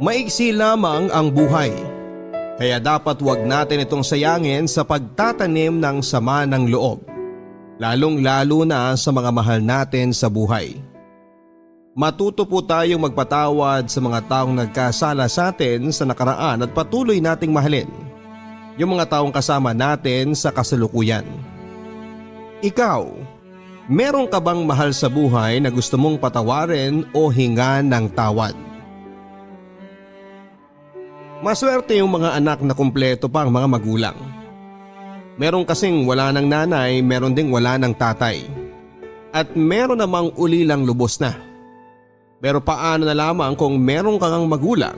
Maiksi lamang ang buhay, kaya dapat wag natin itong sayangin sa pagtatanim ng sama ng loob, lalong-lalo na sa mga mahal natin sa buhay. Matuto po tayong magpatawad sa mga taong nagkasala sa atin sa nakaraan at patuloy nating mahalin yung mga taong kasama natin sa kasalukuyan. Ikaw, meron ka bang mahal sa buhay na gusto mong patawarin o hinga ng tawad? Maswerte yung mga anak na kumpleto pa ang mga magulang. Meron kasing wala ng nanay, meron ding wala ng tatay. At meron namang ulilang lubos na. Pero paano na lamang kung meron kang magulang,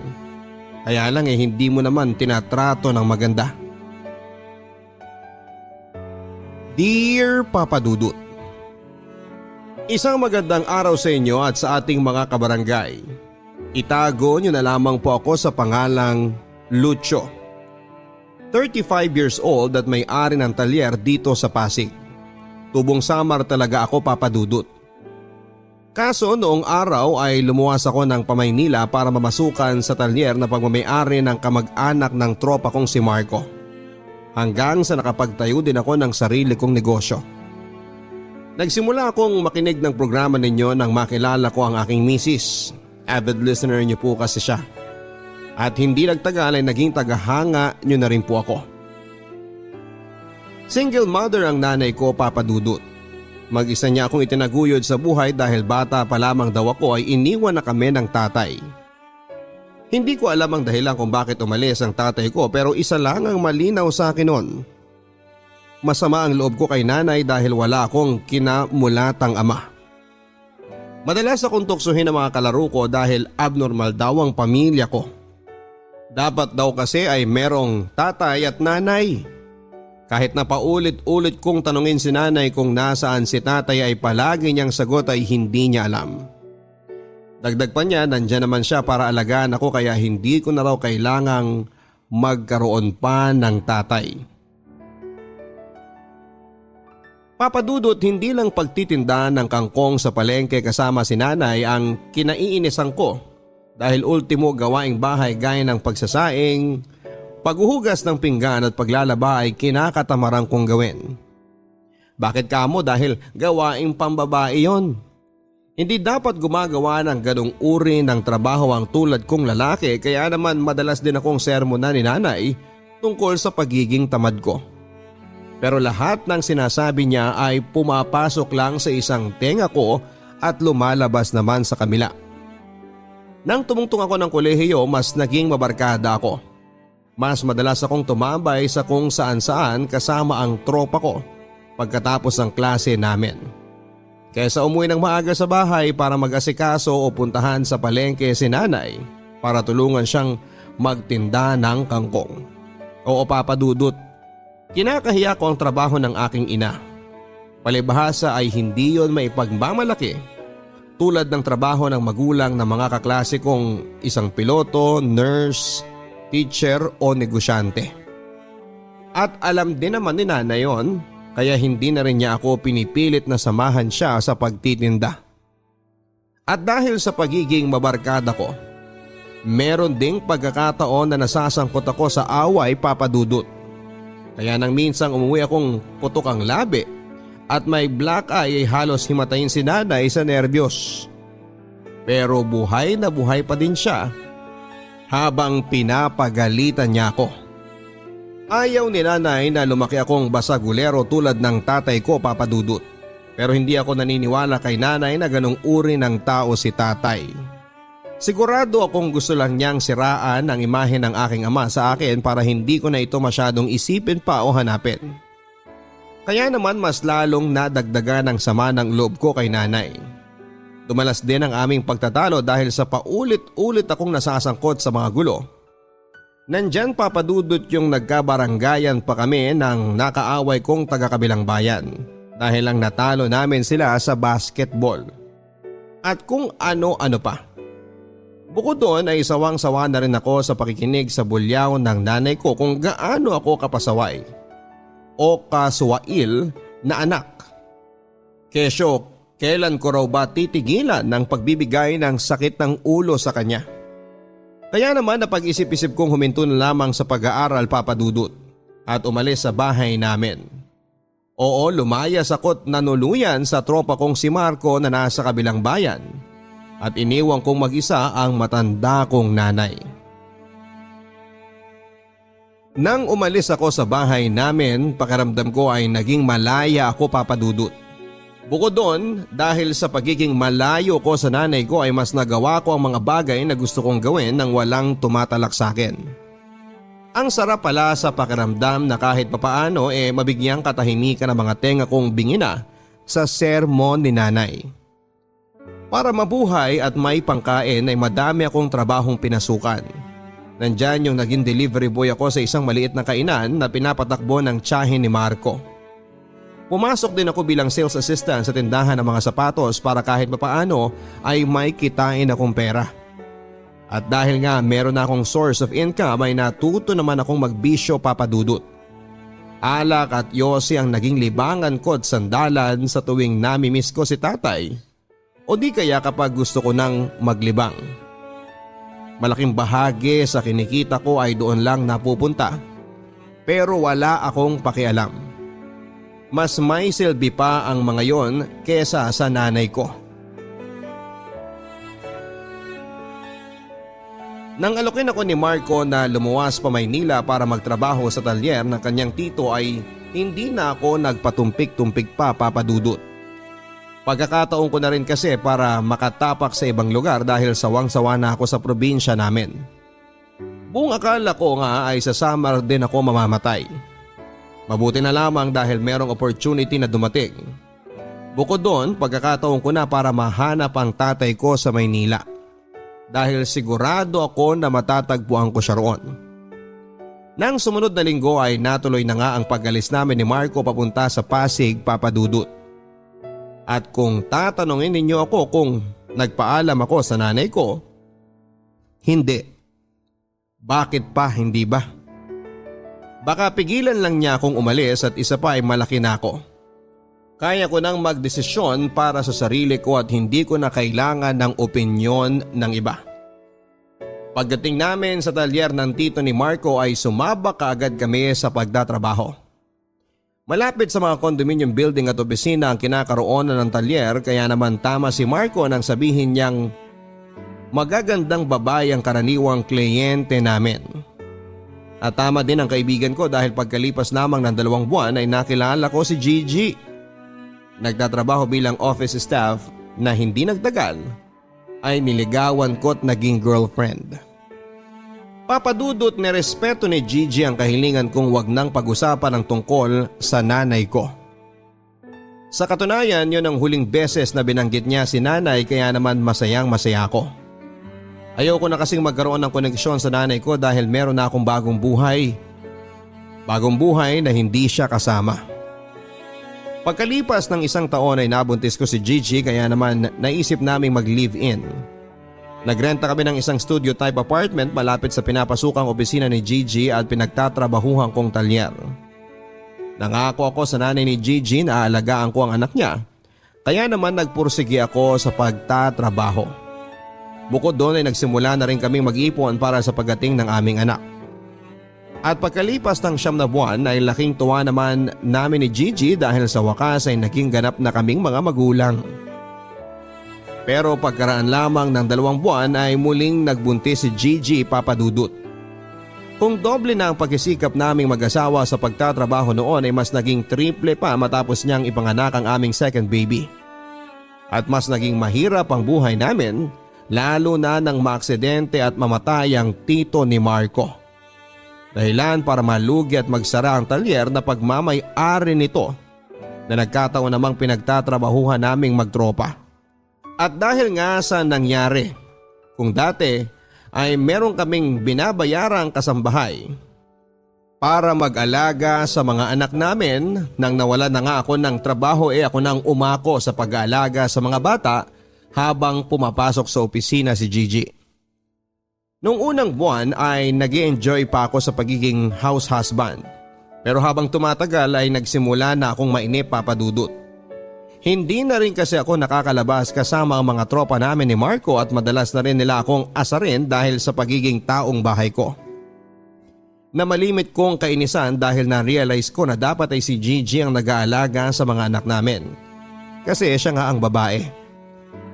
kaya lang hindi mo naman tinatrato ng maganda? Dear Papa Dudut, isang magandang araw sa inyo at sa ating mga kabarangay. Itago nyo na lamang po ako sa pangalang Lucio. 35 years old at may-ari ng talyer dito sa Pasig. Tubong Samar talaga ako, Papa Dudut. Kaso noong araw ay lumuwas ako ng Pamaynila para mamasukan sa talyer na pagmamay-ari ng kamag-anak ng tropa kong si Marco. Hanggang sa nakapagtayo din ako ng sarili kong negosyo. Nagsimula akong makinig ng programa ninyo nang makilala ko ang aking misis. Avid listener niyo po kasi siya. At hindi nagtagal ay naging tagahanga niyo na rin po ako. Single mother ang nanay ko, Papa Dudut. Mag-isa niya akong itinaguyod sa buhay dahil bata pa lamang daw ako ay iniwan na kami ng tatay. Hindi ko alam ang dahilan kung bakit umalis ang tatay ko, pero isa lang ang malinaw sa akin noon. Masama ang loob ko kay nanay dahil wala akong kinamulatang ama. Madalas akong tuksuhin ng mga kalaro ko dahil abnormal daw ang pamilya ko. Dapat daw kasi ay merong tatay at nanay. Kahit na paulit-ulit kong tanungin si nanay kung nasaan si tatay ay palagi niyang sagot ay hindi niya alam. Dagdag pa niya, nandyan naman siya para alagaan ako kaya hindi ko na raw kailangang magkaroon pa ng tatay. Papadudot, hindi lang pagtitinda ng kangkong sa palengke kasama si nanay ang kinaiinisan ko dahil ultimo gawaing bahay gaya ng pagsasaing, paghuhugas ng pinggan at paglalaba ay kinakatamaran kong gawin. Bakit kamo? Dahil gawaing pambabae yon. Hindi dapat gumagawa ng ganong uri ng trabaho ang tulad kong lalaki kaya naman madalas din akong sermonan ni nanay tungkol sa pagiging tamad ko. Pero lahat ng sinasabi niya ay pumapasok lang sa isang tenga ko at lumalabas naman sa kabila. Nang tumungtong ako ng kolehiyo, mas naging mabarkada ako. Mas madalas akong tumambay sa kung saan-saan kasama ang tropa ko pagkatapos ng klase namin. Kaysa umuwi ng maaga sa bahay para mag-asikaso o puntahan sa palengke si nanay para tulungan siyang magtinda ng kangkong. Oo, Papa Dudut, kinakahiya ko ang trabaho ng aking ina. Palibhasa ay hindi yon maipagmamalaki tulad ng trabaho ng magulang ng mga kaklase kong isang piloto, nurse, teacher o negosyante. At alam din naman ni nanay yon. Kaya hindi na rin niya ako pinipilit na samahan siya sa pagtitinda. At dahil sa pagiging mabarkada ko, meron ding pagkakataon na nasasangkot ako sa away, Papa Dudut. Kaya nang minsang umuwi akong putok ang labi at may black eye ay halos himatayin si nanay sa nerbiyos. Pero buhay na buhay pa din siya habang pinapagalitan niya ako. Ayaw ni nanay na lumaki akong basagulero tulad ng tatay ko, Papa Dudut. Pero hindi ako naniniwala kay nanay na ganong uri ng tao si tatay. Sigurado akong gusto lang niyang siraan ang imahe ng aking ama sa akin para hindi ko na ito masyadong isipin pa o hanapin. Kaya naman mas lalong nadagdagan ang sama ng loob ko kay nanay. Dumalas din ang aming pagtatalo dahil sa paulit-ulit akong nasasangkot sa mga gulo. Nandyan, Papa Dudut, yung nagkabaranggayan pa kami ng nakaaway kong taga-kabilang bayan dahil lang natalo namin sila sa basketball. At kung ano-ano pa. Bukod doon ay sawang-sawa na rin ako sa pakikinig sa bulyaw ng nanay ko kung gaano ako kapasaway o kasuwail na anak. Kesyo, Kailan ko raw ba titigilan ng pagbibigay ng sakit ng ulo sa kanya? Kaya naman napag-isip-isip kong huminto na lamang sa pag-aaral, Papa Dudut, at umalis sa bahay namin. Oo, lumayas ako't nanuluyan sa tropa kong si Marco na nasa kabilang bayan at iniwang kong mag-isa ang matanda kong nanay. Nang umalis ako sa bahay namin, pakiramdam ko ay naging malaya ako, Papa Dudut. Bukod doon, dahil sa pagiging malayo ko sa nanay ko ay mas nagawa ko ang mga bagay na gusto kong gawin nang walang tumatalak sa akin. Ang sarap pala sa pakiramdam na kahit papaano mabigyang katahimikan ang mga tenga kong bingina sa sermon ni nanay. Para mabuhay at may pangkain ay madami akong trabahong pinasukan. Nandyan yung naging delivery boy ako sa isang maliit na kainan na pinapatakbo ng tiyahin ni Marco. Pumasok din ako bilang sales assistant sa tindahan ng mga sapatos para kahit papaano ay may kitain akong pera. At dahil nga meron na akong source of income ay natuto naman akong magbisyo, Papa Dudut. Alak at yosi ang naging libangan ko at sandalan sa tuwing namimiss ko si tatay o di kaya kapag gusto ko nang maglibang. Malaking bahagi sa kinikita ko ay doon lang napupunta pero wala akong pakialam. Mas may silbi pa ang mga yon kesa sa nanay ko. Nang alokin ako ni Marco na lumuwas pa Maynila para magtrabaho sa talyer ng kanyang tito ay hindi na ako nagpatumpik-tumpik pa, Papa Dudut. Pagkakataon ko na rin kasi para makatapak sa ibang lugar dahil sawang-sawa na ako sa probinsya namin. Buong akala ko nga ay sa summer din ako mamamatay. Mabuti na lamang dahil merong opportunity na dumating. Bukod doon, pagkakataon ko na para mahanap ang tatay ko sa Maynila. Dahil sigurado ako na matatagpuan ko siya roon. Nang sumunod na linggo ay natuloy na nga ang pag-alis namin ni Marco papunta sa Pasig, Papa Dudut. At kung tatanungin ninyo ako kung nagpaalam ako sa nanay ko, hindi. Bakit pa hindi ba? Baka pigilan lang niya akong umalis at isa pa ay malaki na ako. Kaya ko nang magdesisyon para sa sarili ko at hindi ko na kailangan ng opinyon ng iba. Pagdating namin sa talyer ng tito ni Marco ay sumabak kaagad kami sa pagtatrabaho. Malapit sa mga condominium building at opisina ang kinakaroonan ng talyer kaya naman tama si Marco nang sabihin niyang magagandang babae ang karaniwang kliyente namin. At tama din ang kaibigan ko dahil pagkalipas lamang ng 2 buwan ay nakilala ko si Gigi. Nagtatrabaho bilang office staff na hindi nagtagal ay niligawan ko at naging girlfriend. Papa Dudut, nirespeto ni Gigi ang kahilingan kong wag nang pag-usapan ang tungkol sa nanay ko. Sa katunayan, yun ang huling beses na binanggit niya si nanay kaya naman masayang masaya ako. Ayoko na kasing magkaroon ng koneksyon sa nanay ko dahil meron na akong bagong buhay. Bagong buhay na hindi siya kasama. Pagkalipas ng 1 taon ay nabuntis ko si Gigi kaya naman naisip naming mag-live-in. Nagrenta kami ng isang studio type apartment malapit sa pinapasukang opisina ni Gigi at pinagtatrabahuhan kong talyer. Nangako ako sa nanay ni Gigi na aalagaan ko ang anak niya kaya naman nagpursige ako sa pagtatrabaho. Bukod doon ay nagsimula na rin kaming mag-ipon para sa pagdating ng aming anak. At pagkalipas ng 9 na buwan ay laking tuwa naman namin ni Gigi dahil sa wakas ay naging ganap na kaming mga magulang. Pero pagkaraan lamang ng 2 buwan ay muling nagbuntis si Gigi, Papa Dudut. Kung doble na ang pagsisikap naming mag-asawa sa pagtatrabaho noon ay mas naging triple pa matapos niyang ipanganak ang aming second baby. At mas naging mahirap ang buhay namin lalo na nang maaksidente at mamatay ang tito ni Marco. Dahilan para malugi at magsara ang talyer na pagmamay-ari nito na nagkataon namang pinagtatrabahuhan naming magtropa. At dahil nga sa nangyari, kung dati ay meron kaming binabayarang kasambahay para mag-alaga sa mga anak namin, nang nawala na nga ako ng trabaho ako nang umako sa pag-aalaga sa mga bata habang pumapasok sa opisina si Gigi. Noong unang buwan ay nag-i-enjoy pa ako sa pagiging house husband. Pero habang tumatagal ay nagsimula na akong mainip, Papa Dudut. Hindi na rin kasi ako nakakalabas kasama ang mga tropa namin ni Marco at madalas na rin nila akong asarin dahil sa pagiging taong bahay ko. Na malimit kong kainisan dahil na-realize ko na dapat ay si Gigi ang nag-aalaga sa mga anak namin. Kasi siya nga ang babae.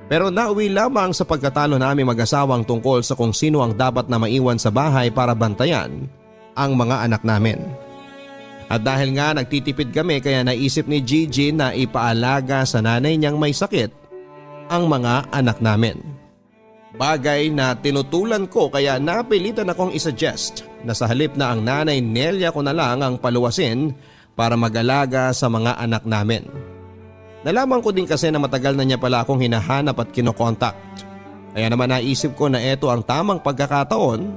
Pero nauwi lamang sa pagkatalo namin mag-asawang tungkol sa kung sino ang dapat na maiwan sa bahay para bantayan ang mga anak namin. At dahil nga nagtitipid kami kaya naisip ni Gigi na ipaalaga sa nanay niyang may sakit ang mga anak namin. Bagay na tinutulan ko kaya napilitan akong isuggest na sa halip na ang nanay Nelia ko na lang ang paluwasin para mag-alaga sa mga anak namin. Nalaman ko din kasi na matagal na niya pala akong hinahanap at kinokontak. Kaya naman naisip ko na ito ang tamang pagkakataon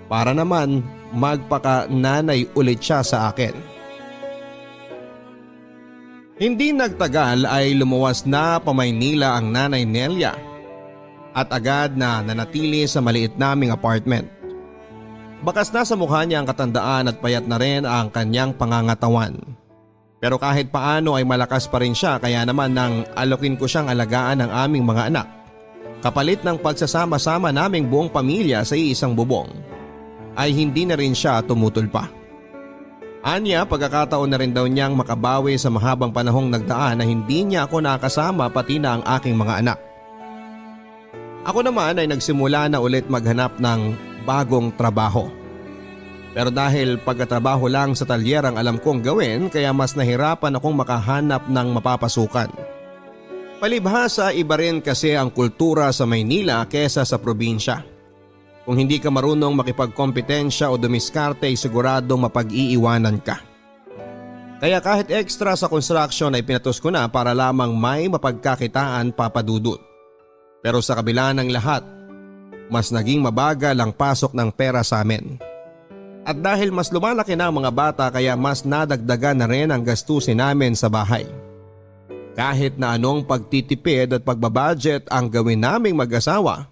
para naman magpaka-nanay ulit siya sa akin. Hindi nagtagal ay lumuwas na pa Maynila ang nanay Nelia at agad na nanatili sa maliit naming apartment. Bakas na sa mukha niya ang katandaan at payat na rin ang kanyang pangangatawan. Pero kahit paano ay malakas pa rin siya kaya naman nang alokin ko siyang alagaan ng aming mga anak. Kapalit ng pagsasama-sama naming buong pamilya sa iisang bubong ay hindi na rin siya tumutol pa. Anya, pagkakataon na rin daw niyang makabawi sa mahabang panahong nagdaan na hindi niya ako nakasama pati na ang aking mga anak. Ako naman ay nagsimula na ulit maghanap ng bagong trabaho. Pero dahil pagkatrabaho lang sa talyer ang alam kong gawin kaya mas nahirapan akong makahanap ng mapapasukan. Palibhasa iba rin kasi ang kultura sa Maynila kesa sa probinsya. Kung hindi ka marunong makipagkompetensya o dumiskarte ay siguradong mapag-iiwanan ka. Kaya kahit extra sa construction ay pinatos ko na para lamang may mapagkakitaan papadudot. Pero sa kabila ng lahat, mas naging mabagal ang pasok ng pera sa amin. At dahil mas lumalaki na ang mga bata kaya mas nadagdagan na rin ang gastusin namin sa bahay. Kahit na anong pagtitipid at pagbabudget ang gawin naming mag-asawa,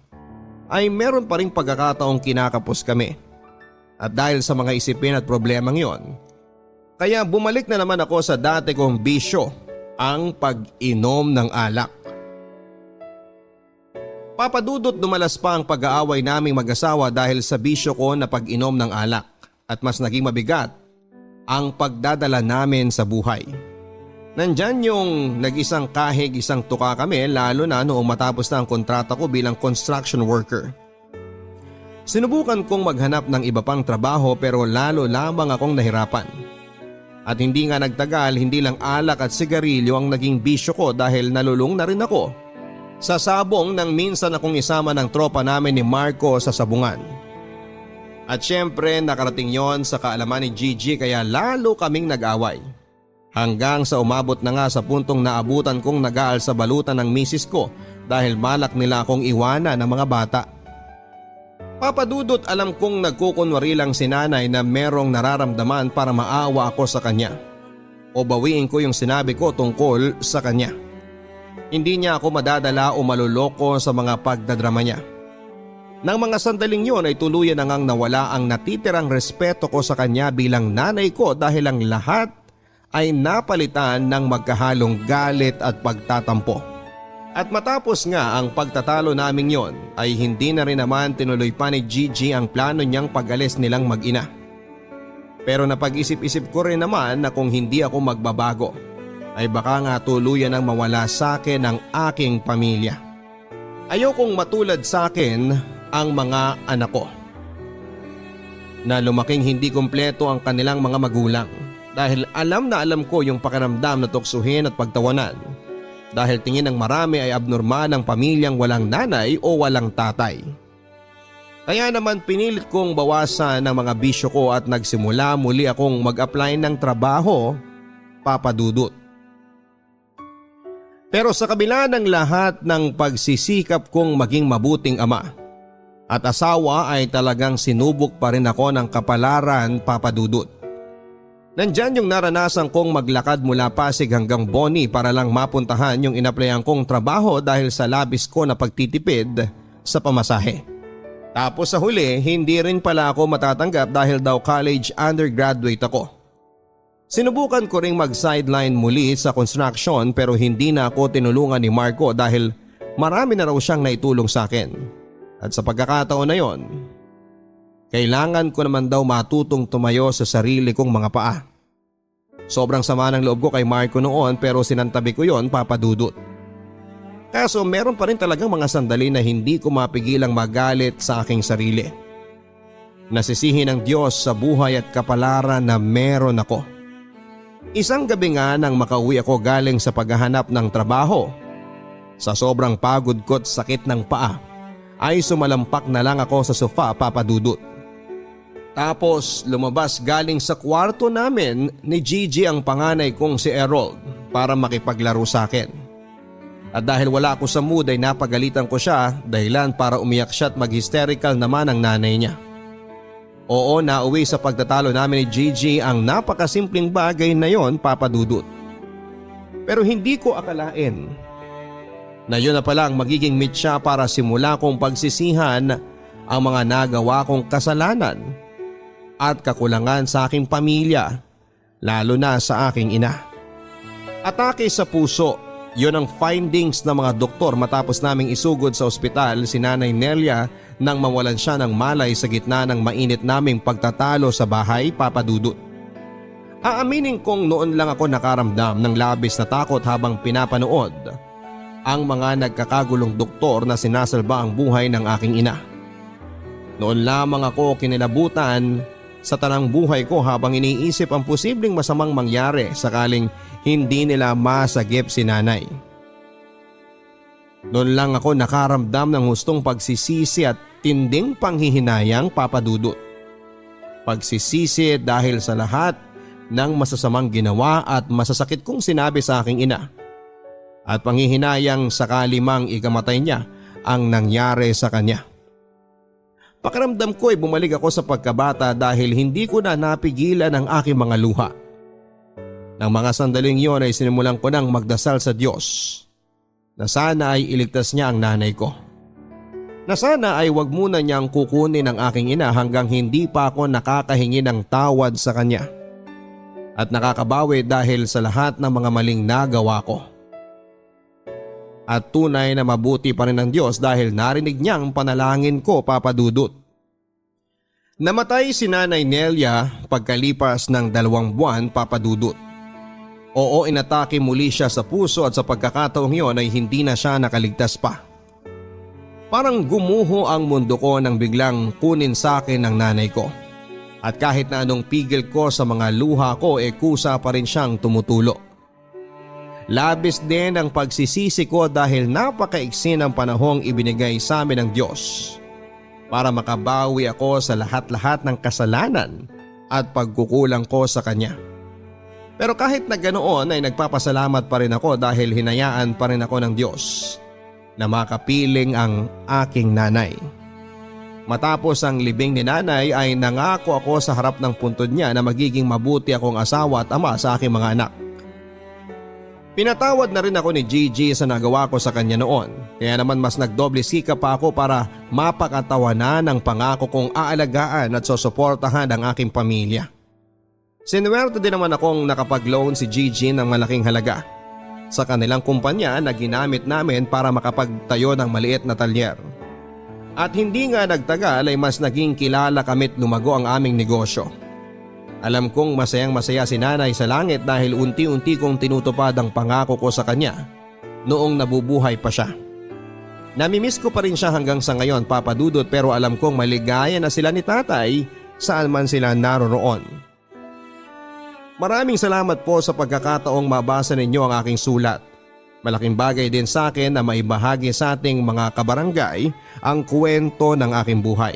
ay meron pa ring pagkakataong kinakapos kami. At dahil sa mga isipin at problemang yon, kaya bumalik na naman ako sa dati kong bisyo, ang pag-inom ng alak. Papadudot dumalas pa ang pag-aaway naming mag-asawa dahil sa bisyo ko na pag-inom ng alak at mas naging mabigat ang pagdadala namin sa buhay. Nandyan yung nag-isang kahig isang tuka kami lalo na noong matapos na ang kontrata ko bilang construction worker. Sinubukan kong maghanap ng iba pang trabaho pero lalo lamang akong nahirapan. At hindi nga nagtagal, hindi lang alak at sigarilyo ang naging bisyo ko dahil nalulung na rin ako sa sabong nang minsan akong isama ng tropa namin ni Marco sa sabungan. At syempre nakarating yon sa kaalaman ni Gigi kaya lalo kaming nag-away. Hanggang sa umabot na nga sa puntong naabutan kong nag-aal sa balutan ng misis ko dahil malak nila akong iwanan ng mga bata. Papadudot alam kong nagkukunwari lang si nanay na merong nararamdaman para maawa ako sa kanya. O bawiin ko yung sinabi ko tungkol sa kanya. Hindi niya ako madadala o maluloko sa mga pagdadrama niya. Nang mga sandaling yon ay tuluyan na ngang nawala ang natitirang respeto ko sa kanya bilang nanay ko dahil ang lahat ay napalitan ng magkahalong galit at pagtatampo. At matapos nga ang pagtatalo naming yon ay hindi na rin naman tinuloy pa ni Gigi ang plano niyang pag-alis nilang mag-ina. Pero napag-isip-isip ko rin naman na kung hindi ako magbabago ay baka nga tuluyan ang mawala sa akin ang aking pamilya. Ayokong matulad sa akin ang mga anak ko na lumaking hindi kumpleto ang kanilang mga magulang. Dahil alam na alam ko yung pakiramdam na tuksuhin at pagtawanan dahil tingin ng marami ay abnormal ang pamilyang walang nanay o walang tatay. Kaya naman pinilit kong bawasan ang mga bisyo ko at nagsimula muli akong mag-apply ng trabaho, papadudot. Pero sa kabila ng lahat ng pagsisikap kong maging mabuting ama at asawa ay talagang sinubok pa rin ako ng kapalaran, papadudot. Nandyan yung naranasan kong maglakad mula Pasig hanggang Boni para lang mapuntahan yung inaplayan kong trabaho dahil sa labis ko na pagtitipid sa pamasahe. Tapos sa huli, hindi rin pala ako matatanggap dahil daw college undergraduate ako. Sinubukan ko ring mag-sideline muli sa construction pero hindi na ako tinulungan ni Marco dahil marami na raw siyang naitulong sa akin. At sa pagkakataon na yon, kailangan ko naman daw matutong tumayo sa sarili kong mga paa. Sobrang sama ng loob ko kay Marco noon pero sinantabi ko yon, Papa Dudut. Kaso meron pa rin talagang mga sandali na hindi ko mapigilang magalit sa aking sarili. Nasisihin ng Diyos sa buhay at kapalaran na meron ako. Isang gabi nga nang makauwi ako galing sa paghahanap ng trabaho, sa sobrang pagod ko't sakit ng paa, ay sumalampak na lang ako sa sofa, Papa Dudut. Tapos lumabas galing sa kwarto namin ni Gigi ang panganay kong si Erold para makipaglaro sa akin. At dahil wala ako sa mood ay napagalitan ko siya dahilan para umiyak siya at mag-hysterical naman ang nanay niya. Oo, nauwi sa pagtatalo namin ni Gigi ang napakasimpleng bagay na yon, Papa Dudut. Pero hindi ko akalain na yun na pala ang magiging mitya para simula kong pagsisihan ang mga nagawa kong kasalanan at kakulangan sa aking pamilya, lalo na sa aking ina. Atake sa puso, yun ang findings ng mga doktor matapos naming isugod sa ospital si Nanay Nelia nang mawalan siya ng malay sa gitna ng mainit naming pagtatalo sa bahay, Papa Dudut. Aaminin kong noon lang ako nakaramdam ng labis na takot habang pinapanood ang mga nagkakagulong doktor na sinasalba ang buhay ng aking ina. Noon lamang ako kinilabutan sa tanang buhay ko habang iniisip ang posibleng masamang mangyari sakaling hindi nila masagip si nanay. Noon lang ako nakaramdam ng hustong pagsisisi at tinding panghihinayang, Papa Dudut. Pagsisisi dahil sa lahat ng masasamang ginawa at masasakit kong sinabi sa aking ina. At panghihinayang sakali mang ikamatay niya ang nangyari sa kanya. Pakiramdam ko ay bumalik ako sa pagkabata dahil hindi ko na napigilan ang aking mga luha. Nang mga sandaling yon ay sinimulan ko nang magdasal sa Diyos na sana ay iligtas niya ang nanay ko. Na sana ay wag muna niyang kukunin ang aking ina hanggang hindi pa ako nakakahingi ng tawad sa kanya. At nakakabawi dahil sa lahat ng mga maling nagawa ko. At tunay na mabuti pa rin ng Diyos dahil narinig niya ang panalangin ko, Papa Dudut. Namatay si Nanay Nelia pagkalipas ng 2 buwan, Papa Dudut. Oo, inatake muli siya sa puso at sa pagkakataong yon ay hindi na siya nakaligtas pa. Parang gumuho ang mundo ko nang biglang kunin sa akin ng nanay ko. At kahit na anong pigil ko sa mga luha ko kusa pa rin siyang tumutulo. Labis din ang pagsisisi ko dahil napakaiksi ng panahong ibinigay sa amin ng Diyos para makabawi ako sa lahat-lahat ng kasalanan at pagkukulang ko sa Kanya. Pero kahit na ganoon ay nagpapasalamat pa rin ako dahil hinayaan pa rin ako ng Diyos na makapiling ang aking nanay. Matapos ang libing ni nanay ay nangako ako sa harap ng puntod niya na magiging mabuti akong asawa at ama sa aking mga anak. Pinatawad na rin ako ni Gigi sa nagawa ko sa kanya noon, kaya naman mas nagdoble sikap pa ako para mapakatawanan ang pangako kong aalagaan at susuportahan ang aking pamilya. Sinuwerte din naman akong nakapag-loan si Gigi ng malaking halaga sa kanilang kumpanya na ginamit namin para makapagtayo ng maliit na talyer. At hindi nga nagtagal ay mas naging kilala kami't lumago ang aming negosyo. Alam kong masayang-masaya si nanay sa langit dahil unti-unti kong tinutupad ang pangako ko sa kanya noong nabubuhay pa siya. Namimiss ko pa rin siya hanggang sa ngayon, Papa Dudut, pero alam kong maligaya na sila ni tatay saan man sila naroroon. Maraming salamat po sa pagkakataong mabasa ninyo ang aking sulat. Malaking bagay din sa akin na maibahagi sa ating mga kabarangay ang kwento ng aking buhay.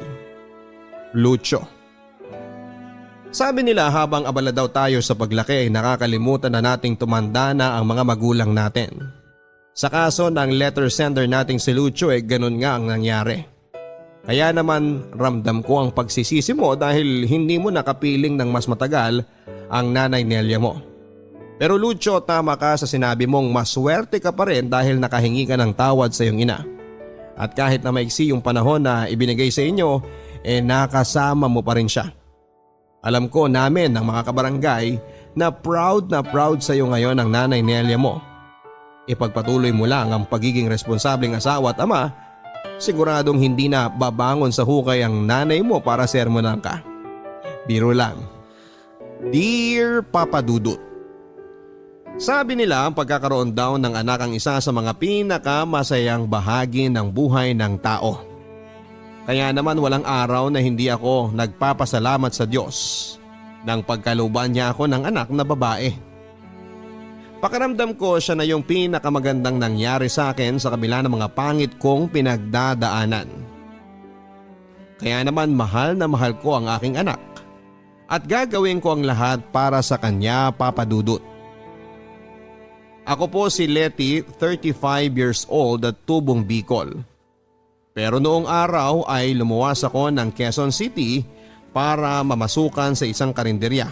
Lucio. Sabi nila habang abala daw tayo sa paglaki ay nakakalimutan na nating tumanda na ang mga magulang natin. Sa kaso ng letter sender nating si Lucio ganun nga ang nangyari. Kaya naman ramdam ko ang pagsisisi mo dahil hindi mo nakapiling ng mas matagal ang Nanay Nelia mo. Pero Lucio, tama ka sa sinabi mong maswerte ka pa rin dahil nakahingi ka ng tawad sa iyong ina. At kahit na maiksi yung panahon na ibinigay sa inyo, nakasama mo pa rin siya. Alam ko namin ng mga kabarangay na proud sa iyo ngayon ang nanay Nelia mo. Ipagpatuloy mo lang ang pagiging responsableng asawa at ama, siguradong hindi na babangon sa hukay ang nanay mo para sermonan ka. Biro lang. Dear Papa Dudut, sabi nila ang pagkakaroon daw ng anak ang isa sa mga pinakamasayang bahagi ng buhay ng tao. Kaya naman walang araw na hindi ako nagpapasalamat sa Diyos nang pagkalooban niya ako ng anak na babae. Pakiramdam ko siya na yung pinakamagandang nangyari sa akin sa kabila ng mga pangit kong pinagdadaanan. Kaya naman mahal na mahal ko ang aking anak at gagawin ko ang lahat para sa kanya, Papa Dudut. Ako po si Letty, 35 years old at tubong Bicol. Pero noong araw ay lumuwas ako ng Quezon City para mamasukan sa isang karinderya,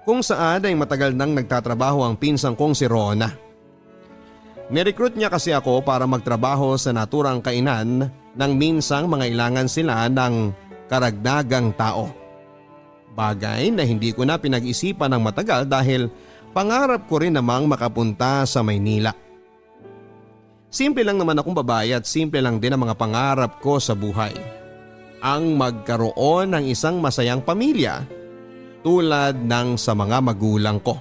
kung saan ay matagal nang nagtatrabaho ang pinsang kong si Rona. Nirecruit niya kasi ako para magtrabaho sa naturang kainan nang minsang mangailangan sila ng karagdagang tao. Bagay na hindi ko na pinag-isipan ng matagal dahil pangarap ko rin namang makapunta sa Maynila. Simple lang naman akong babae at simple lang din ang mga pangarap ko sa buhay. Ang magkaroon ng isang masayang pamilya tulad ng sa mga magulang ko.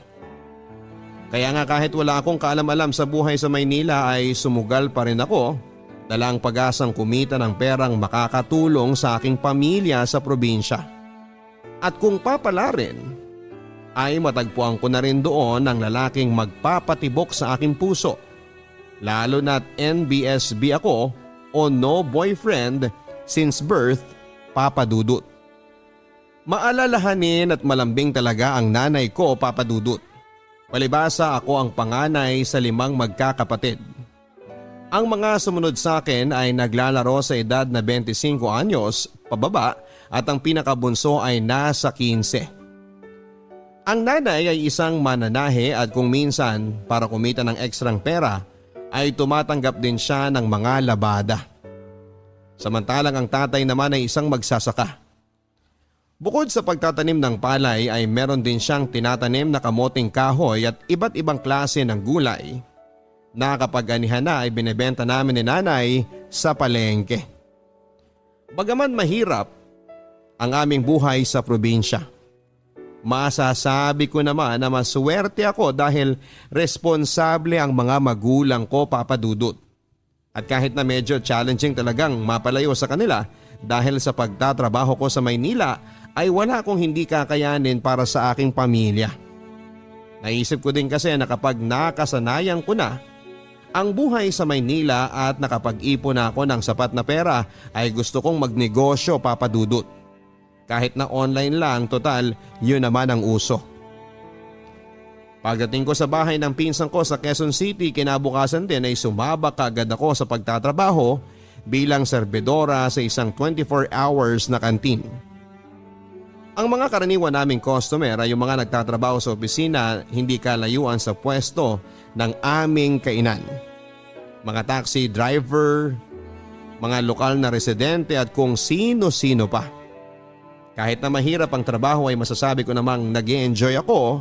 Kaya nga kahit wala akong kaalam-alam sa buhay sa Maynila ay sumugal pa rin ako, dalang pag-asang kumita ng perang makakatulong sa aking pamilya sa probinsya. At kung papala rin, ay matagpuan ko na rin doon ang lalaking magpapatibok sa aking puso. Lalo na't NBSB ako o no boyfriend since birth, Papa Dudut. Maalalahanin at malambing talaga ang nanay ko, Papa Dudut. Palibasa ako ang panganay sa 5 magkakapatid. Ang mga sumunod sa akin ay naglalaro sa edad na 25 anyos pababa at ang pinakabunso ay nasa 15. Ang nanay ay isang mananahe at kung minsan para kumita ng ekstrang pera ay tumatanggap din siya ng mga labada. Samantalang ang tatay naman ay isang magsasaka. Bukod sa pagtatanim ng palay ay meron din siyang tinatanim na kamoting kahoy at iba't ibang klase ng gulay na kapag anihan na ay binebenta namin ni nanay sa palengke. Bagaman mahirap ang aming buhay sa probinsya, masasabi ko naman na maswerte ako dahil responsable ang mga magulang ko, Papa Dudut. At kahit na medyo challenging talagang mapalayo sa kanila dahil sa pagtatrabaho ko sa Maynila, ay wala akong hindi kakayanin para sa aking pamilya. Naisip ko din kasi na kapag nakasanayan ko na ang buhay sa Maynila at nakapag-ipon na ako ng sapat na pera ay gusto kong magnegosyo, Papa Dudut. Kahit na online lang, total yun naman ang uso. Pagdating ko sa bahay ng pinsan ko sa Quezon City, kinabukasan din ay sumabak agad ako sa pagtatrabaho bilang serbedora sa isang 24 hours na kantin. Ang mga karaniwan naming customer ay yung mga nagtatrabaho sa opisina hindi kalayuan sa pwesto ng aming kainan. Mga taxi driver, mga lokal na residente at kung sino-sino pa. Kahit na mahirap ang trabaho ay masasabi ko namang nag-i-enjoy ako,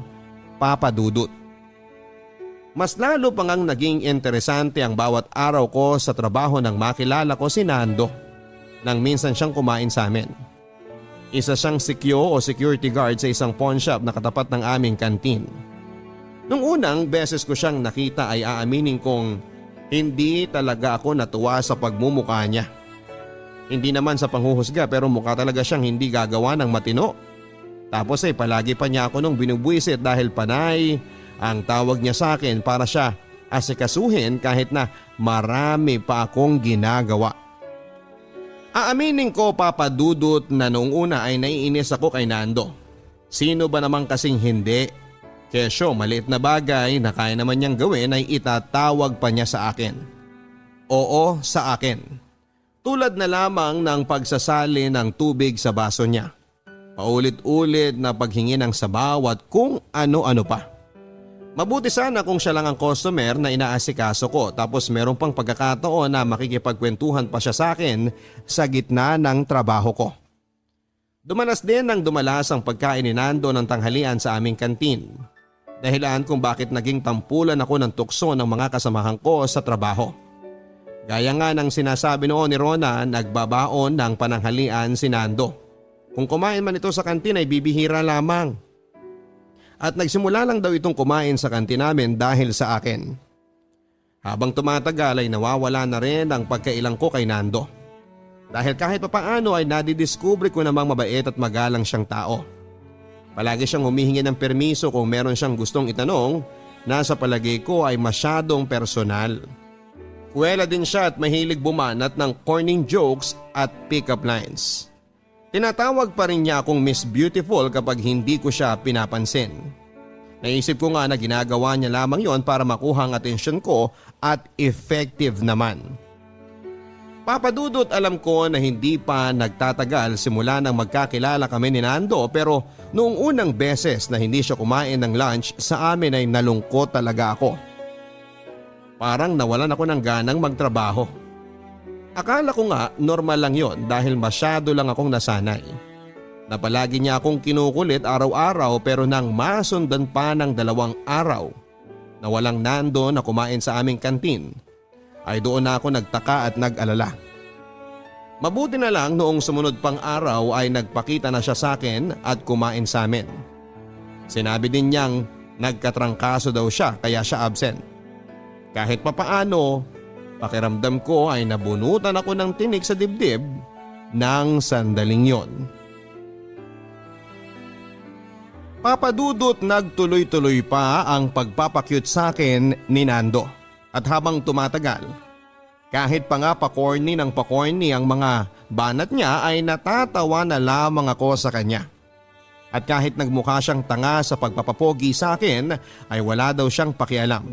Papa Dudut. Mas lalo pang ang naging interesante ang bawat araw ko sa trabaho nang makilala ko si Nando nang minsan siyang kumain sa amin. Isa siyang sikyo o security guard sa isang pawn shop na katapat ng aming kantin. Nung unang beses ko siyang nakita ay aaminin kong hindi talaga ako natuwa sa pagmumukha niya. Hindi naman sa panghuhusga pero mukha talaga siyang hindi gagawa ng matino. Tapos ay palagi pa niya ako nung binubuisit dahil panay ang tawag niya sa akin para siya asikasuhin kahit na marami pa akong ginagawa. Aaminin ko, Papa Dudut, na noong una ay naiinis ako kay Nando. Sino ba naman kasing hindi? Kesyo maliit na bagay na kaya naman niyang gawin ay itatawag pa niya sa akin. Oo, sa akin. Tulad na lamang ng pagsasali ng tubig sa baso niya. Paulit-ulit na paghingi ng sabaw at kung ano-ano pa. Mabuti sana kung siya lang ang customer na inaasikaso ko tapos meron pang pagkakataon na makikipagkwentuhan pa siya sa akin sa gitna ng trabaho ko. Dumanas din ng dumalas ang pagkain ni Nando ng tanghalian sa aming kantin. Dahilan kung bakit naging tampulan ako ng tukso ng mga kasamahan ko sa trabaho. Gaya nga ng sinasabi noon ni Rona, nagbabaon ng pananghalian si Nando. Kung kumain man ito sa kantin ay bibihira lamang. At nagsimula lang daw itong kumain sa kantin namin dahil sa akin. Habang tumatagal ay nawawala na rin ang pagkailang ko kay Nando. Dahil kahit papaano ay nadidiskubre ko namang mabait at magalang siyang tao. Palagi siyang humihingi ng permiso kung meron siyang gustong itanong na sa palagay ko ay masyadong personal. Kuwela din siya at mahilig bumanat ng corning jokes at pick-up lines. Tinatawag pa rin niya akong Miss Beautiful kapag hindi ko siya pinapansin. Naisip ko nga na ginagawa niya lamang yon para makuha ang atensyon ko at effective naman. Papadudot, alam ko na hindi pa nagtatagal simula nang magkakilala kami ni Nando, pero noong unang beses na hindi siya kumain ng lunch sa amin ay nalungkot talaga ako. Parang nawalan ako ng ganang magtrabaho. Akala ko nga normal lang yon dahil masyado lang akong nasanay. Na palagi niya akong kinukulit araw-araw, pero nang masundan pa ng 2 araw na walang Nando na kumain sa aming kantin, ay doon na ako nagtaka at nag-alala. Mabuti na lang noong sumunod pang araw ay nagpakita na siya sa akin at kumain sa amin. Sinabi din niyang nagkatrangkaso daw siya kaya siya absent. Kahit papaano, pakiramdam ko ay nabunutan ako ng tinik sa dibdib ng sandaling yon. Papadudot, nagtuloy-tuloy pa ang pagpapakyut sa akin ni Nando. At habang tumatagal, kahit pa nga pa-corny ng pa-corny ang mga banat niya ay natatawa na lamang ako sa kanya. At kahit nagmukha siyang tanga sa pagpapapogi sa akin ay wala daw siyang pakialam.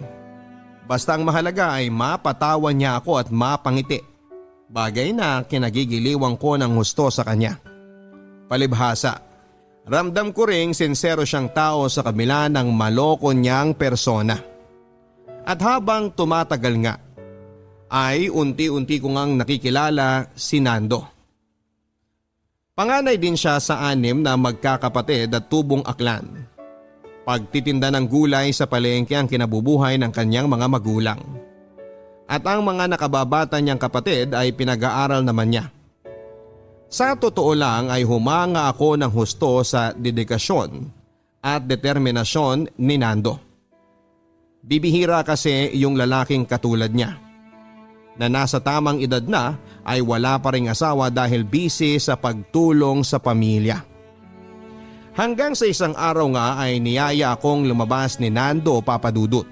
Basta ang mahalaga ay mapatawa niya ako at mapangiti. Bagay na kinagigiliwan ko ng husto sa kanya. Palibhasa, ramdam ko ring sincero siyang tao sa kabila ng maloko niyang persona. At habang tumatagal nga, ay unti-unti ko ngang nakikilala si Nando. Panganay din siya sa 6 na magkakapatid at tubong aklan. Pagtitinda ng gulay sa palengke ang kinabubuhay ng kanyang mga magulang. At ang mga nakababata niyang kapatid ay pinag-aaral naman niya. Sa totoo lang ay humanga ako ng husto sa dedikasyon at determinasyon ni Nando. Bibihira kasi yung lalaking katulad niya, na nasa tamang edad na ay wala pa ring asawa dahil busy sa pagtulong sa pamilya. Hanggang sa isang araw nga ay niyaya akong lumabas ni Nando, Papadudot.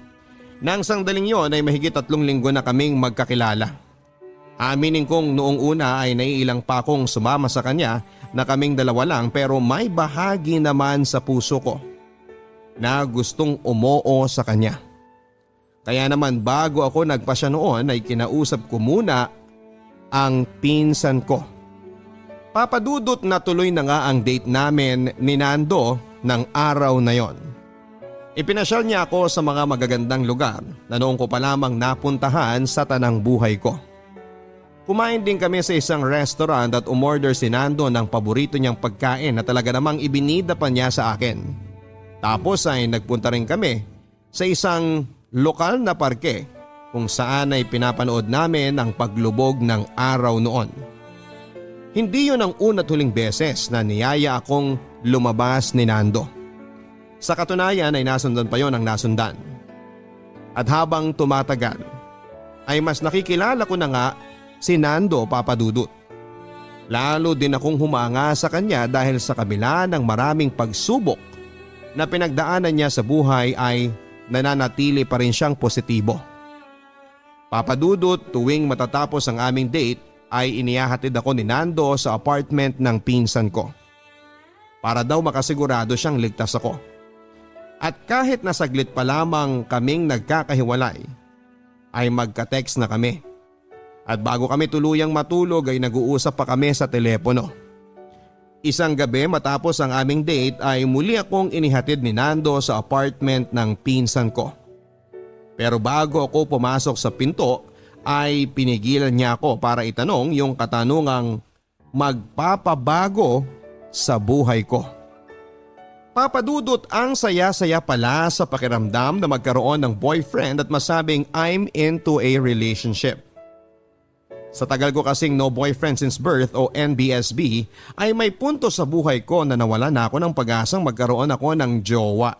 Nang sandaling yon ay mahigit 3 linggo na kaming magkakilala. Aminin kong noong una ay naiilang pa akong sumama sa kanya na kaming 2 lang, pero may bahagi naman sa puso ko na gustong umoo sa kanya. Kaya naman bago ako nagpasya noon ay kinausap ko muna ang pinsan ko. Papadudot, na tuloy na nga ang date namin ni Nando ng araw na yon. Ipinasyal niya ako sa mga magagandang lugar na noong ko pa lamang napuntahan sa tanang buhay ko. Kumain din kami sa isang restaurant at umorder si Nando ng paborito niyang pagkain na talaga namang ibinida pa niya sa akin. Tapos ay nagpunta rin kami sa isang lokal na parke kung saan ay pinapanood namin ang paglubog ng araw noon. Hindi yun ang una't huling beses na niyaya akong lumabas ni Nando. Sa katunayan ay nasundan pa yon ang nasundan. At habang tumatagal ay mas nakikilala ko na nga si Nando, Papadudot. Lalo din akong humanga sa kanya dahil sa kabila ng maraming pagsubok na pinagdaanan niya sa buhay ay nananatili pa rin siyang positibo. Papadudot, tuwing matatapos ang aming date ay inihahatid ako ni Nando sa apartment ng pinsan ko. Para daw makasigurado siyang ligtas ako. At kahit nasaglit pa lamang kaming nagkakahiwalay, ay magka-text na kami. At bago kami tuluyang matulog ay nag-uusap pa kami sa telepono. Isang gabi matapos ang aming date ay muli akong inihatid ni Nando sa apartment ng pinsan ko. Pero bago ako pumasok sa pinto ay pinigilan niya ako para itanong yung katanungang magpapabago sa buhay ko. Papadudot, ang saya-saya pala sa pakiramdam na magkaroon ng boyfriend at masabing I'm into a relationship. Sa tagal ko kasing no boyfriend since birth o NBSB ay may punto sa buhay ko na nawala na ako ng pag-asang magkaroon ako ng jowa.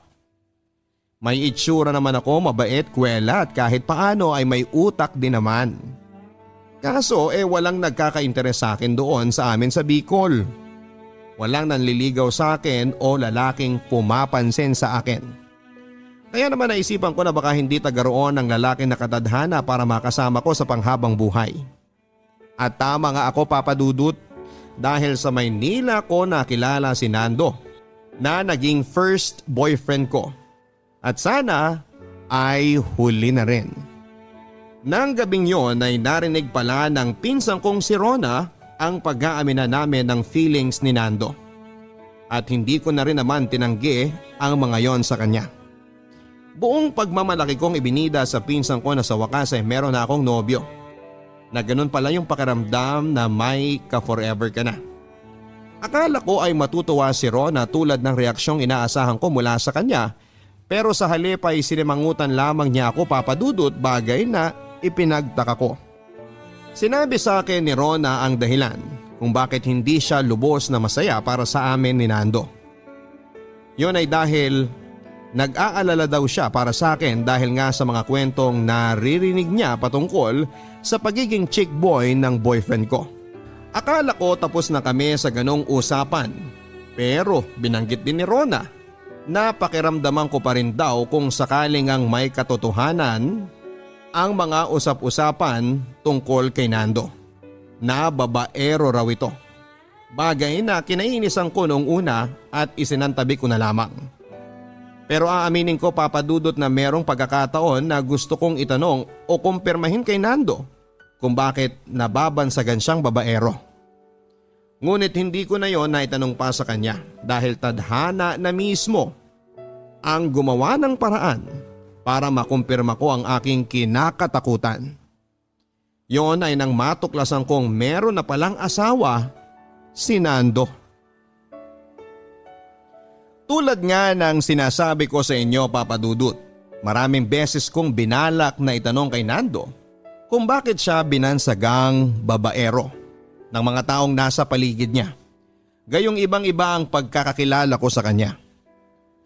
May itsura naman ako, mabait, kwela at kahit paano ay may utak din naman. Kaso walang nagkaka-interes sa akin doon sa amin sa Bicol. Walang nanliligaw sa akin o lalaking pumapansin sa akin. Kaya naman naisipan ko na baka hindi tagaroon ng lalaking nakatadhana para makasama ko sa panghabang buhay. At tama nga ako, Papadudut, dahil sa Maynila ko nakilala si Nando na naging first boyfriend ko. At sana ay huli na rin. Nang gabing yon ay narinig pala ng pinsang kong si Rona ang pag-aamina namin ng feelings ni Nando. At hindi ko na rin naman tinanggi ang mga yon sa kanya. Buong pagmamalaki kong ibinida sa pinsang ko na sa wakas ay meron na akong nobyo. Na ganun pala yung pakiramdam na may ka-forever ka na. Akala ko ay matutuwa si Rona tulad ng reaksyong inaasahan ko mula sa kanya, pero sa halip ay sinimangutan lamang niya ako, Papadudut, bagay na ipinagtaka ko. Sinabi sa akin ni Rona ang dahilan kung bakit hindi siya lubos na masaya para sa amin ni Nando. Yon ay dahil nag-aalala daw siya para sa akin dahil nga sa mga kwentong naririnig niya patungkol sa pagiging chick boy ng boyfriend ko. Akala ko tapos na kami sa ganong usapan, pero binanggit din ni Rona na pakiramdaman ko pa rin daw kung sakaling ang may katotohanan ang mga usap-usapan tungkol kay Nando. Na babaero raw ito. Bagay na kinainisan ko noong una at isinantabi ko na lamang. Pero aaminin ko, Papadudot, na merong pagkakataon na gusto kong itanong o kumpirmahin kay Nando kung bakit nababansagan siyang babaero. Ngunit hindi ko na yon naitanong pa sa kanya dahil tadhana na mismo ang gumawa ng paraan para makumpirma ko ang aking kinakatakutan. Yon ay nang matuklasan kong meron na palang asawa si Nando. Tulad nga ng sinasabi ko sa inyo, Papadudut, maraming beses kong binalak na itanong kay Nando kung bakit siya binansagang babaero ng mga taong nasa paligid niya. Gayong ibang-iba ang pagkakakilala ko sa kanya.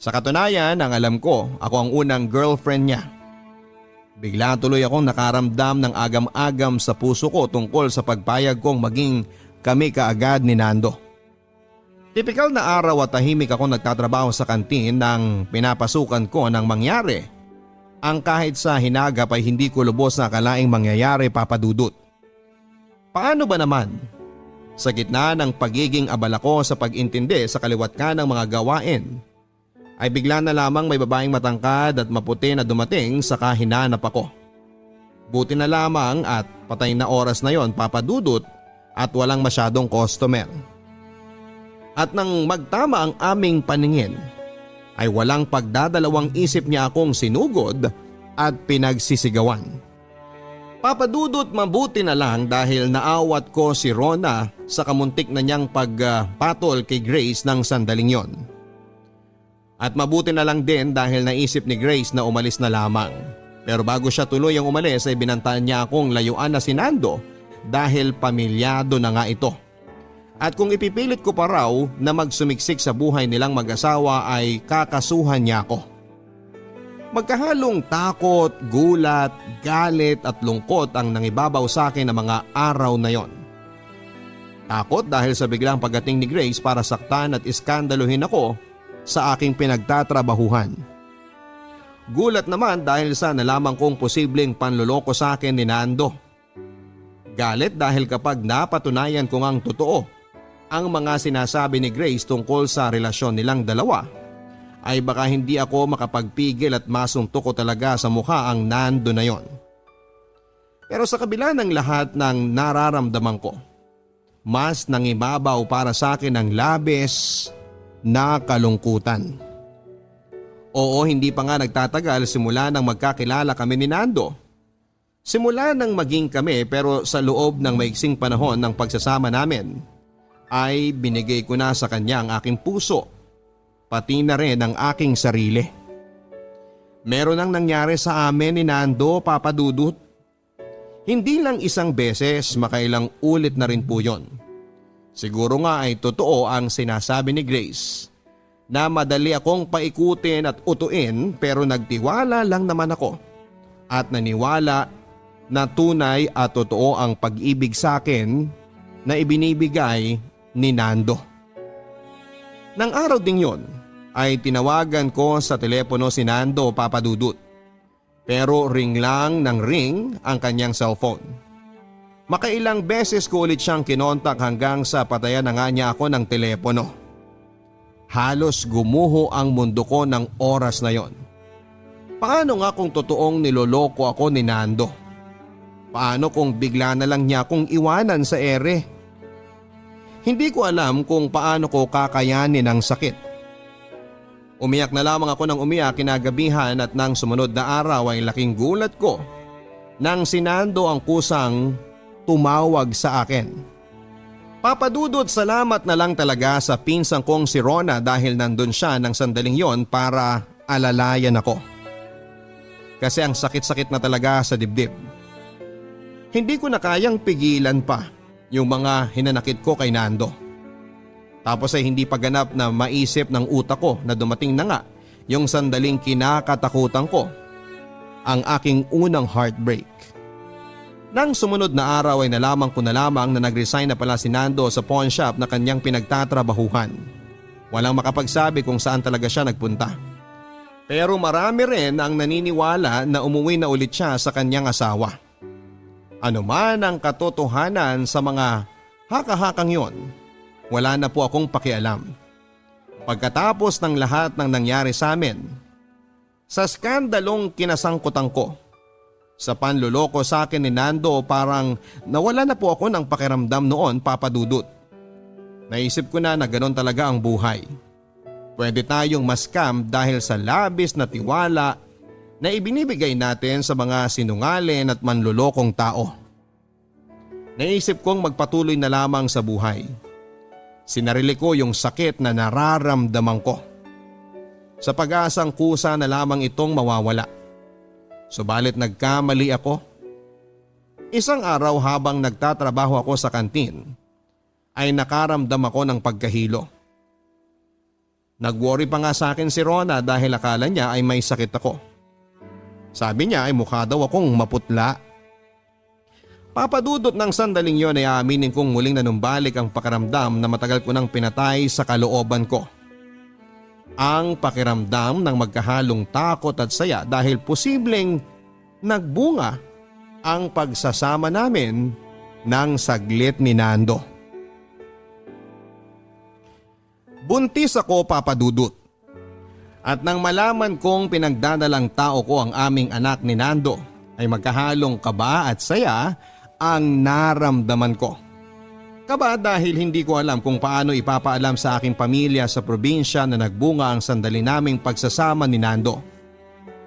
Sa katunayan, ang alam ko, ako ang unang girlfriend niya. Bigla tuloy akong nakaramdam ng agam-agam sa puso ko tungkol sa pagpayag kong maging kami kaagad ni Nando. Tipikal na araw at tahimik ako nagtatrabaho sa kantin nang pinapasukan ko nang mangyari. Ang kahit sa hinagap ay hindi ko lubos na akalaing mangyayari, Papadudut. Paano ba naman? Sa gitna ng pagiging abala ko sa pag-intindi sa kaliwat ka ng mga gawain, ay bigla na lamang may babaeng matangkad at maputi na dumating sa hinanap ako. Buti na lamang at patay na oras na yon, Papadudut, at walang masyadong customer. At nang magtama ang aming paningin, ay walang pagdadalawang isip niya akong sinugod at pinagsisigawan. Papadudot, mabuti na lang dahil naawat ko si Rona sa kamuntik na niyang pagpatol kay Grace ng sandaling yon. At mabuti na lang din dahil naisip ni Grace na umalis na lamang. Pero bago siya tuluyang umalis ay binantaan niya akong layuan na si Nando dahil pamilyado na nga ito. At kung ipipilit ko pa raw na magsumiksik sa buhay nilang mag-asawa ay kakasuhan niya ako. Magkahalong takot, gulat, galit at lungkot ang nangibabaw sa akin ng mga araw na yon. Takot dahil sa biglang pagdating ni Grace para saktan at iskandaluhin ako sa aking pinagtatrabahuhan. Gulat naman dahil sa nalaman kong posibleng panloloko sa akin ni Nando. Galit dahil kapag napatunayan ko ngang totoo ang mga sinasabi ni Grace tungkol sa relasyon nilang dalawa, ay baka hindi ako makapagpigil at masuntok ko talaga sa mukha ang Nando na yon. Pero sa kabila ng lahat ng nararamdaman ko, mas nangibabaw para sa akin ang labis na kalungkutan. Oo, hindi pa nga nagtatagal simula nang magkakilala kami ni Nando. Simula nang maging kami pero sa loob ng maiksing panahon ng pagsasama namin ay binigay ko na sa kanya ang aking puso, pati na rin ang aking sarili. Meron ang nangyari sa amin ni Nando, Papa Dudut. Hindi lang isang beses, makailang ulit na rin po yon. Siguro nga ay totoo ang sinasabi ni Grace na madali akong paikutin at utuin, pero nagtiwala lang naman ako at naniwala na tunay at totoo ang pag-ibig sa akin na ibinibigay ni Nando. Nang araw ding yon ay tinawagan ko sa telepono si Nando, Papa Dudut. Pero ring lang ng ring ang kanyang cellphone. Makailang beses ko ulit siyang kinontak hanggang sa patayan na nga niya ako ng telepono. Halos gumuho ang mundo ko ng oras na yon. Paano nga kung totoong niloloko ako ni Nando? Paano kung bigla na lang niya akong iwanan sa ere? Hindi ko alam kung paano ko kakayanin ang sakit. Umiyak na lamang ako ng umiyak kinagabihan at nang sumunod na araw ay laking gulat ko nang si Nando ang kusang tumawag sa akin. Papa Dudut, salamat na lang talaga sa pinsang kong si Rona dahil nandun siya ng sandaling yon para alalayan ako. Kasi ang sakit-sakit na talaga sa dibdib. Hindi ko na kayang pigilan pa yung mga hinanakit ko kay Nando. Tapos ay hindi pa ganap na maisip ng utak ko na dumating na nga yung sandaling kinakatakutan ko, ang aking unang heartbreak. Nang sumunod na araw ay nalaman ko na lamang na nag-resign na pala si Nando sa pawn shop na kanyang pinagtatrabahuhan. Walang makapagsabi kung saan talaga siya nagpunta. Pero marami rin ang naniniwala na umuwi na ulit siya sa kanyang asawa. Ano man ang katotohanan sa mga haka-hakang yon, wala na po akong pakialam. Pagkatapos ng lahat ng nangyari sa amin, sa skandalong kinasangkutan ko, sa panluloko sa akin ni Nando, parang nawala na po ako ng pakiramdam noon, Papa Dudut. Naisip ko na ganoon talaga ang buhay. Pwede tayong ma-scam dahil sa labis na tiwala na ibinibigay natin sa mga sinungaling at manlulokong tao. Naisip kong magpatuloy na lamang sa buhay. Sinarili ko yung sakit na nararamdaman ko. Sa pag-asang kusa na lamang itong mawawala. Subalit nagkamali ako. Isang araw habang nagtatrabaho ako sa kantin, ay nakaramdam ako ng pagkahilo. Nag-worry pa nga sa akin si Rona dahil akala niya ay may sakit ako. Sabi niya ay mukha daw akong maputla. Papadudot ng sandaling yon ay aaminin kong muling nanumbalik ang pakiramdam na matagal ko nang pinatay sa kalooban ko. Ang pakiramdam ng magkahalong takot at saya dahil posibleng nagbunga ang pagsasama namin ng saglit ni Nando. Buntis ako, Papadudot. At nang malaman kong pinagdadalang tao ko ang aming anak ni Nando, ay magkahalong kaba at saya ang naramdaman ko. Kaba dahil hindi ko alam kung paano ipapaalam sa aking pamilya sa probinsya na nagbunga ang sandali naming pagsasama ni Nando.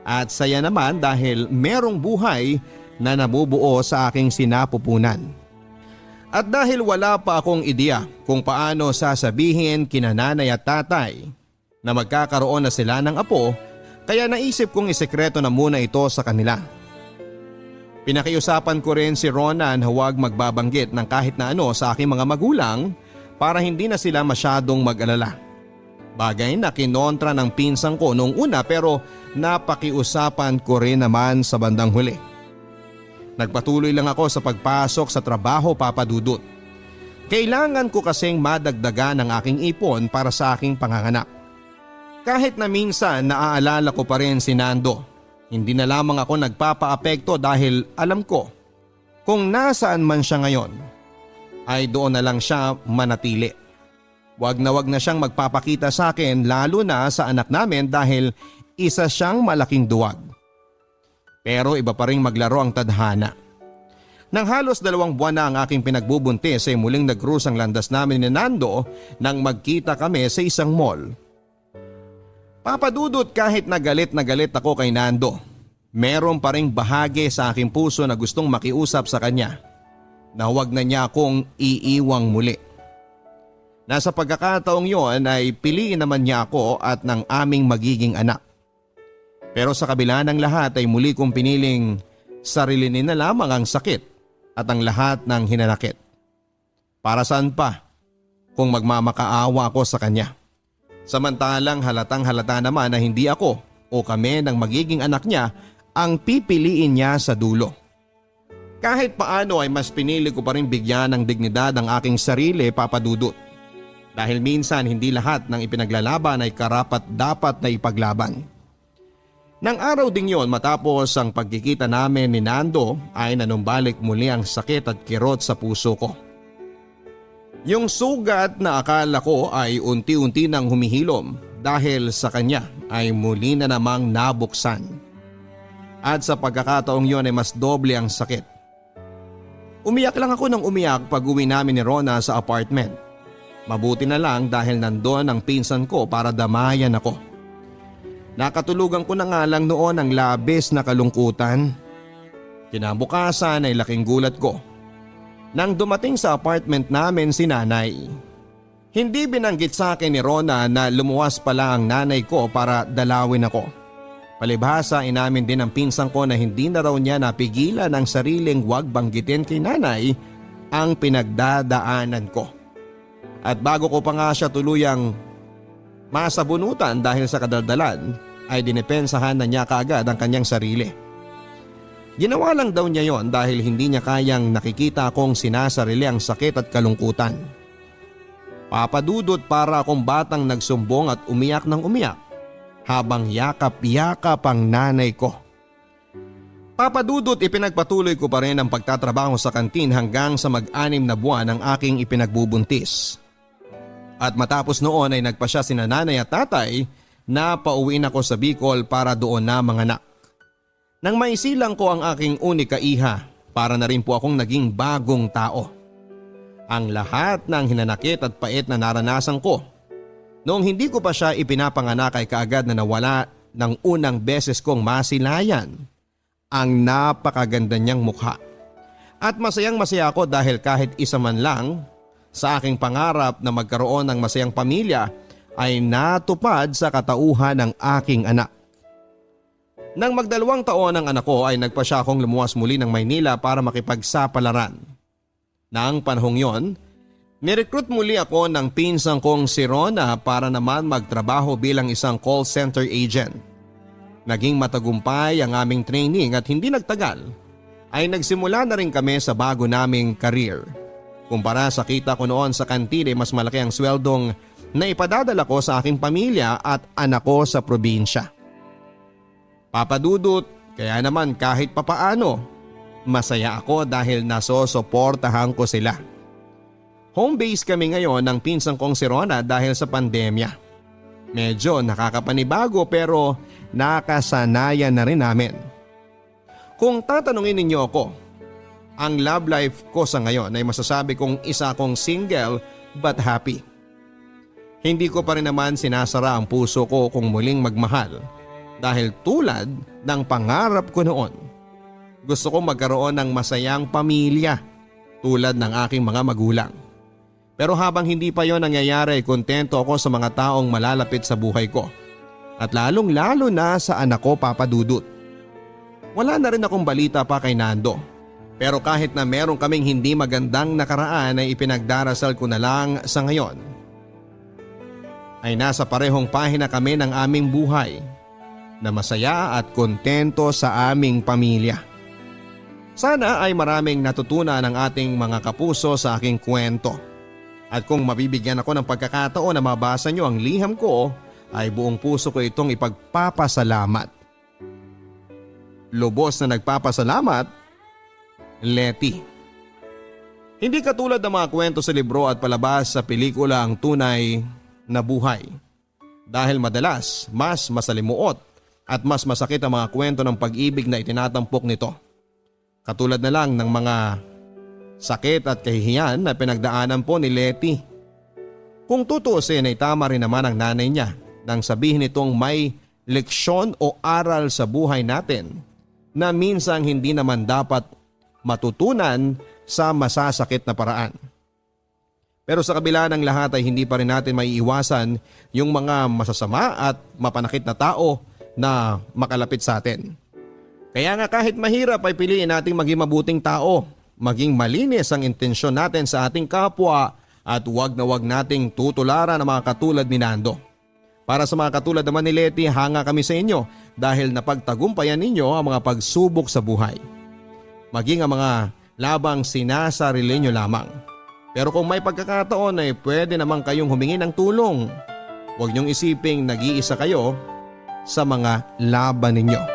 At saya naman dahil merong buhay na nabubuo sa aking sinapupunan. At dahil wala pa akong ideya kung paano sasabihin kina nanay at tatay na magkakaroon na sila ng apo, kaya naisip kong isekreto na muna ito sa kanila. Pinakiusapan ko rin si Rona na huwag magbabanggit ng kahit na ano sa aking mga magulang para hindi na sila masyadong mag-alala. Bagay na kinontra ng pinsang ko noong una pero napakiusapan ko rin naman sa bandang huli. Nagpatuloy lang ako sa pagpasok sa trabaho, Papadudot. Kailangan ko kasing madagdagan ang aking ipon para sa aking panganganak. Kahit na minsan naaalala ko pa rin si Nando, hindi na lamang ako nagpapaapekto dahil alam ko kung nasaan man siya ngayon ay doon na lang siya manatili. Wag na siyang magpapakita sa akin lalo na sa anak namin dahil isa siyang malaking duwag. Pero iba pa rin maglaro ang tadhana. Nang halos 2 buwan na ang aking pinagbubuntis ay muling nag-cruise ang landas namin ni Nando nang magkita kami sa isang mall. Papadudot, kahit na galit ako kay Nando, meron pa ring bahagi sa aking puso na gustong makiusap sa kanya na huwag na niya akong iiwang muli. Nasa pagkakataong yon ay piliin naman niya ako at ng aming magiging anak. Pero sa kabila ng lahat ay muli kong piniling sarilinin na lamang ang sakit at ang lahat ng hinanakit. Para saan pa kung magmamakaawa ako sa kanya? Samantalang halatang halata naman na hindi ako o kami ng magiging anak niya ang pipiliin niya sa dulo. Kahit paano ay mas pinili ko pa rin bigyan ng dignidad ang aking sarili, Papa Dudut. Dahil minsan hindi lahat ng ipinaglalaban ay karapat dapat na ipaglaban. Nang araw ding yon matapos ang pagkikita namin ni Nando ay nanumbalik muli ang sakit at kirot sa puso ko. Yung sugat na akala ko ay unti-unti nang humihilom dahil sa kanya ay muli na namang nabuksan. At sa pagkakataong yon ay mas doble ang sakit. Umiyak lang ako ng umiyak pag uwi namin ni Rona sa apartment. Mabuti na lang dahil nandoon ang pinsan ko para damayan ako. Nakatulugan ko na nga lang noon ang labis na kalungkutan. Kinabukasan ay laking gulat ko nang dumating sa apartment namin si nanay. Hindi binanggit sa akin ni Rona na lumuwas pala ang nanay ko para dalawin ako. Palibhasa inamin din ang pinsan ko na hindi na raw niya napigilan ang sariling wag banggitin kay nanay ang pinagdadaanan ko. At bago ko pa nga siya tuluyang masabunutan dahil sa kadaldalan ay dinepensahan na niya kaagad ang kanyang sarili. Ginawa lang daw niya yon dahil hindi niya kayang nakikita akong sinasarili ang sakit at kalungkutan. Papadudot para akong batang nagsumbong at umiyak ng umiyak habang yakap-yakap ang nanay ko. Papadudot ipinagpatuloy ko pa rin ang pagtatrabaho sa kantin hanggang sa mag-anim na buwan ang aking ipinagbubuntis. At matapos noon ay nagpasya sina nanay at tatay na pauwiin ako sa Bicol para doon na manganak. Nang maisilang ko ang aking unika iha, para na rin po akong naging bagong tao. Ang lahat ng hinanakit at pait na naranasan ko. Noong hindi ko pa siya ipinapanganak ay kaagad na nawala ng unang beses kong masilayan ang napakaganda niyang mukha. At masayang masaya ako dahil kahit isa man lang sa aking pangarap na magkaroon ng masayang pamilya ay natupad sa katauhan ng aking anak. Nang magdalawang taon ang anak ko ay nagpa siya akong lumuwas muli ng Maynila para makipagsapalaran. Nang panahong yon, nirecruit muli ako ng pinsang kong si Rona para naman magtrabaho bilang isang call center agent. Naging matagumpay ang aming training at hindi nagtagal ay nagsimula na rin kami sa bago naming career. Kumpara sa kita ko noon sa kantin ay mas malaki ang sweldong na ipadadala ko sa aking pamilya at anak ko sa probinsya. Papadudot, kaya naman kahit papaano, masaya ako dahil nasosuportahan ko sila. Home base kami ngayon ng pinsang kong si Rona dahil sa pandemya. Medyo nakakapanibago pero nakasanayan na rin namin. Kung tatanungin ninyo ako, ang love life ko sa ngayon ay masasabi kong isa akong single but happy. Hindi ko pa rin naman sinasara ang puso ko kung muling magmahal dahil tulad ng pangarap ko noon. Gusto kong magkaroon ng masayang pamilya tulad ng aking mga magulang. Pero habang hindi pa yon nangyayari, kontento ako sa mga taong malalapit sa buhay ko. At lalong lalo na sa anak ko, Papa Dudut. Wala na rin akong balita pa kay Nando. Pero kahit na meron kaming hindi magandang nakaraan ay ipinagdarasal ko na lang sa ngayon ay nasa parehong pahina kami ng aming buhay na masaya at kontento sa aming pamilya. Sana ay maraming natutunan ang ating mga kapuso sa aking kwento. At kung mabibigyan ako ng pagkakataon na mabasa nyo ang liham ko ay buong puso ko itong ipagpapasalamat. Lubos na nagpapasalamat, Letty. Hindi katulad ng mga kwento sa libro at palabas sa pelikula ang tunay na buhay. Dahil madalas mas masalimuot at mas masakit ang mga kwento ng pag-ibig na itinatampok nito. Katulad na lang ng mga sakit at kahihiyan na pinagdaanan po ni Letty. Kung tutuusin ay tama rin naman ang nanay niya nang sabihin nitong may leksyon o aral sa buhay natin na minsan hindi naman dapat matutunan sa masasakit na paraan. Pero sa kabila ng lahat ay hindi pa rin natin maiiwasan yung mga masasama at mapanakit na tao na makalapit sa atin. Kaya nga kahit mahirap ay piliin nating maging mabuting tao, maging malinis ang intensyon natin sa ating kapwa at huwag na huwag nating tutularan ang mga katulad ni Nando. Para sa mga katulad naman ni Leti, hanga kami sa inyo dahil napagtagumpayan ninyo ang mga pagsubok sa buhay. Maging ang mga labang sinasarili nyo lamang. Pero kung may pagkakataon ay pwede naman kayong humingi ng tulong. Huwag niyong isiping nag-iisa kayo sa mga laban ninyo.